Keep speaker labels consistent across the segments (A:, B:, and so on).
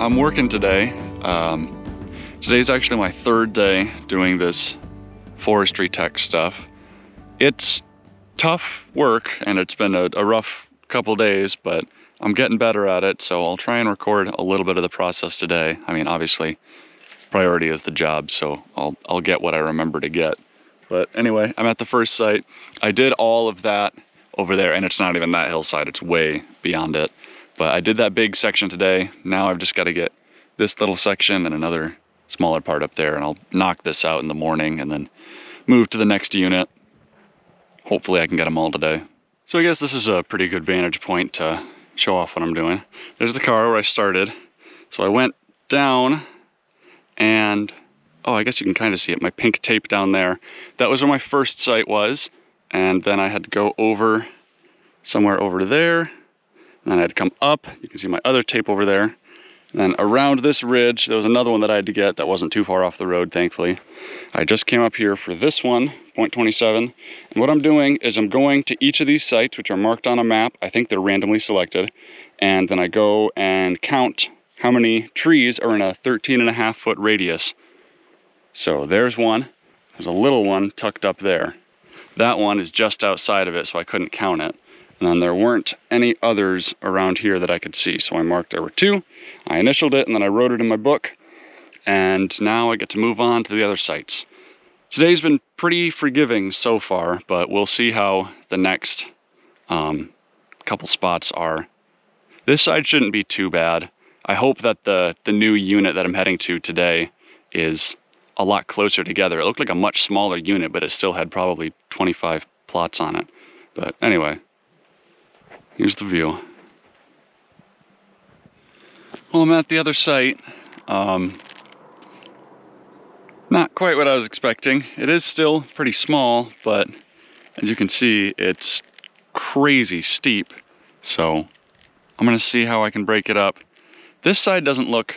A: I'm working today. Today's actually my third day doing this forestry tech stuff. It's tough work and it's been a rough couple days, but I'm getting better at it, so I'll try and record a little bit of the process today. I mean, obviously, priority is the job, so I'll get what I remember to get. But anyway, I'm at the first site. I did all of that over there, and it's not even that hillside, it's way beyond it. But I did that big section today. Now I've just got to get this little section and another smaller part up there, and I'll knock this out in the morning and then move to the next unit. Hopefully I can get them all today. So I guess this is a pretty good vantage point to show off what I'm doing. There's the car where I started. So I went down and, oh, I guess you can kind of see it, my pink tape down there. That was where my first site was. And then I had to go over somewhere over there. And then I had to come up. You can see my other tape over there. And then around this ridge, there was another one that I had to get that wasn't too far off the road, thankfully. I just came up here for this one, 0.27. And what I'm doing is I'm going to each of these sites, which are marked on a map. I think they're randomly selected. And then I go and count how many trees are in a 13.5-foot radius. So there's one. There's a little one tucked up there. That one is just outside of it, so I couldn't count it. And then there weren't any others around here that I could see. So I marked there were two. I initialed it and then I wrote it in my book. And now I get to move on to the other sites. Today's been pretty forgiving so far, but we'll see how the next couple spots are. This side shouldn't be too bad. I hope that the new unit that I'm heading to today is a lot closer together. It looked like a much smaller unit, but it still had probably 25 plots on it. But anyway, here's the view. Well, I'm at the other site. Not quite what I was expecting. It is still pretty small, but as you can see, it's crazy steep. So I'm gonna see how I can break it up. This side doesn't look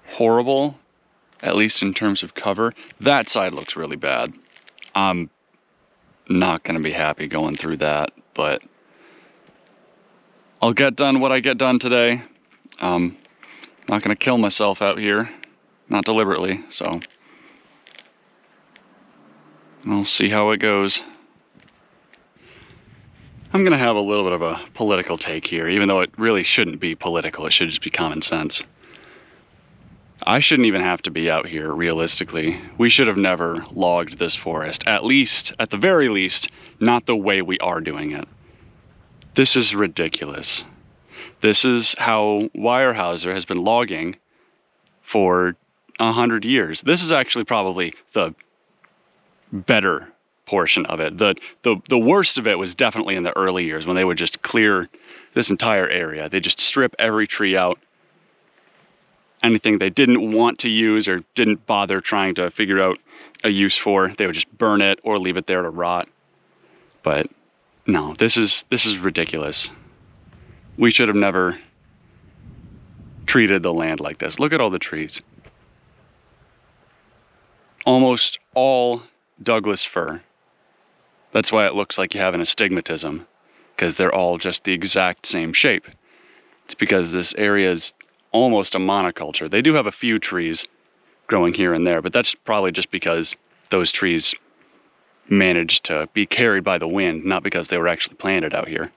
A: horrible, at least in terms of cover. That side looks really bad. I'm not gonna be happy going through that, but I'll get done what I get done today. Not gonna kill myself out here, not deliberately, so I'll see how it goes. I'm gonna have a little bit of a political take here, even though it really shouldn't be political, it should just be common sense. I shouldn't even have to be out here, realistically. We should have never logged this forest, at the very least, not the way we are doing it. This is ridiculous. This is how Weyerhaeuser has been logging for 100 years. This is actually probably the better portion of it. The worst of it was definitely in the early years when they would just clear this entire area. They just strip every tree out. Anything they didn't want to use or didn't bother trying to figure out a use for, they would just burn it or leave it there to rot. But no, this is ridiculous. We should have never treated the land like this. Look at all the trees. Almost all Douglas fir. That's why it looks like you have an astigmatism, because they're all just the exact same shape. It's because this area is almost a monoculture. They do have a few trees growing here and there, but that's probably just because those trees managed to be carried by the wind, not because they were actually planted out here.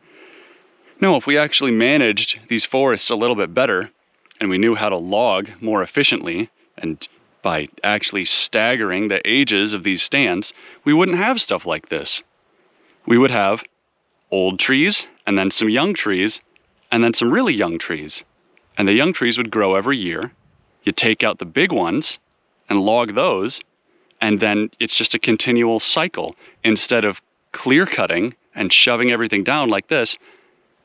A: No, if we actually managed these forests a little bit better, and we knew how to log more efficiently, and by actually staggering the ages of these stands, we wouldn't have stuff like this. We would have old trees, and then some young trees, and then some really young trees. And the young trees would grow every year. You take out the big ones and log those, and then it's just a continual cycle instead of clear cutting and shoving everything down like this,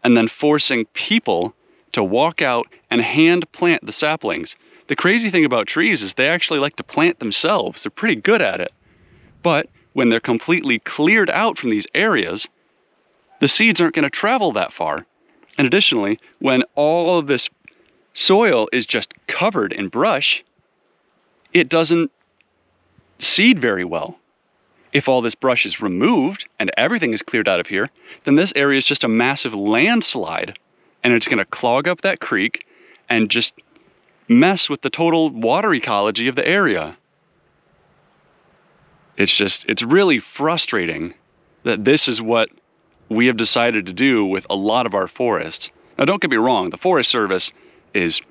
A: and then forcing people to walk out and hand plant the saplings. The crazy thing about trees is they actually like to plant themselves. They're pretty good at it. But when they're completely cleared out from these areas, the seeds aren't going to travel that far. And additionally, when all of this soil is just covered in brush, it doesn't seed very well. If all this brush is removed and everything is cleared out of here, then this area is just a massive landslide, and it's going to clog up that creek and just mess with the total water ecology of the area. It's really frustrating that this is what we have decided to do with a lot of our forests. Now, don't get me wrong, the Forest Service is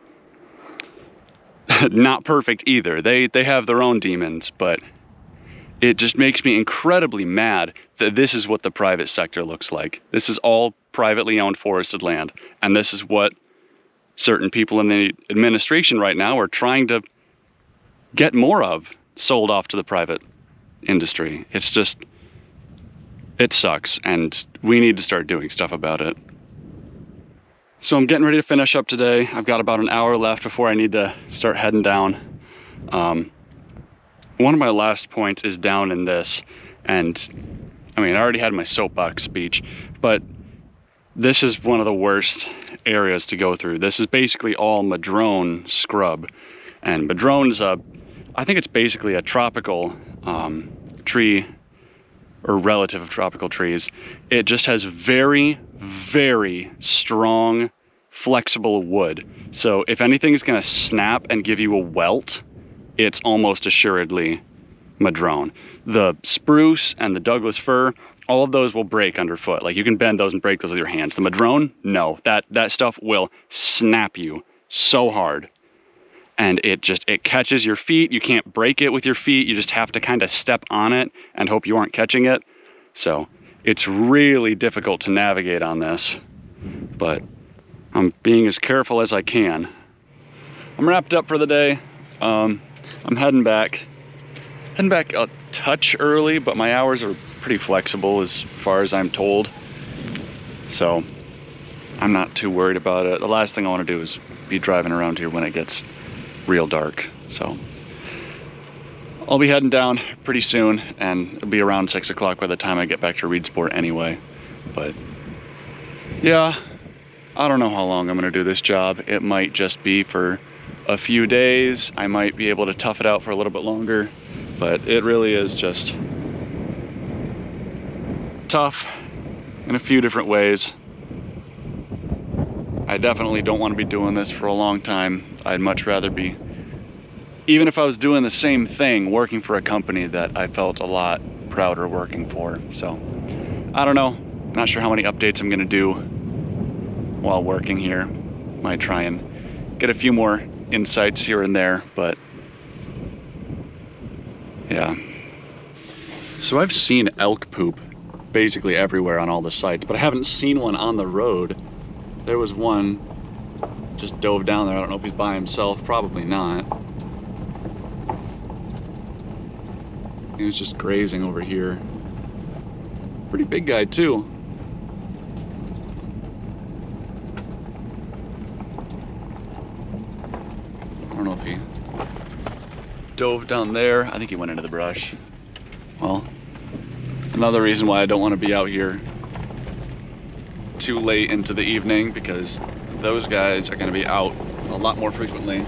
A: not perfect either. They have their own demons, but it just makes me incredibly mad that this is what the private sector looks like. This is all privately owned forested land, and this is what certain people in the administration right now are trying to get more of sold off to the private industry. It's just, it sucks, and we need to start doing stuff about it. So I'm getting ready to finish up today. I've got about an hour left before I need to start heading down. One of my last points is down in this, and I mean, I already had my soapbox speech, but this is one of the worst areas to go through. This is basically all madrone scrub, and madrone is I think it's basically a tropical tree, or relative of tropical trees. It just has very, very strong, flexible wood. So if anything is gonna snap and give you a welt, it's almost assuredly madrone. The spruce and the Douglas fir, all of those will break underfoot. Like, you can bend those and break those with your hands. The madrone, no, that stuff will snap you so hard. And it catches your feet. You can't break it with your feet. You just have to kind of step on it and hope you aren't catching it. So it's really difficult to navigate on this, but I'm being as careful as I can. I'm wrapped up for the day. I'm heading back a touch early, but my hours are pretty flexible as far as I'm told. So I'm not too worried about it. The last thing I want to do is be driving around here when it gets real dark. So I'll be heading down pretty soon, and it'll be around 6 o'clock by the time I get back to Reedsport anyway. But yeah, I don't know how long I'm gonna do this job. It might just be for a few days. I might be able to tough it out for a little bit longer, but it really is just tough in a few different ways. I definitely don't want to be doing this for a long time. I'd much rather be, even if I was doing the same thing, working for a company that I felt a lot prouder working for. So I don't know, not sure how many updates I'm gonna do while working here. Might try and get a few more insights here and there, but yeah. So I've seen elk poop basically everywhere on all the sites, but I haven't seen one on the road. There was one just dove down there. I don't know if he's by himself, probably not. He was just grazing over here. Pretty big guy too. I don't know if he dove down there. I think he went into the brush. Well, another reason why I don't want to be out here too late into the evening, because those guys are going to be out a lot more frequently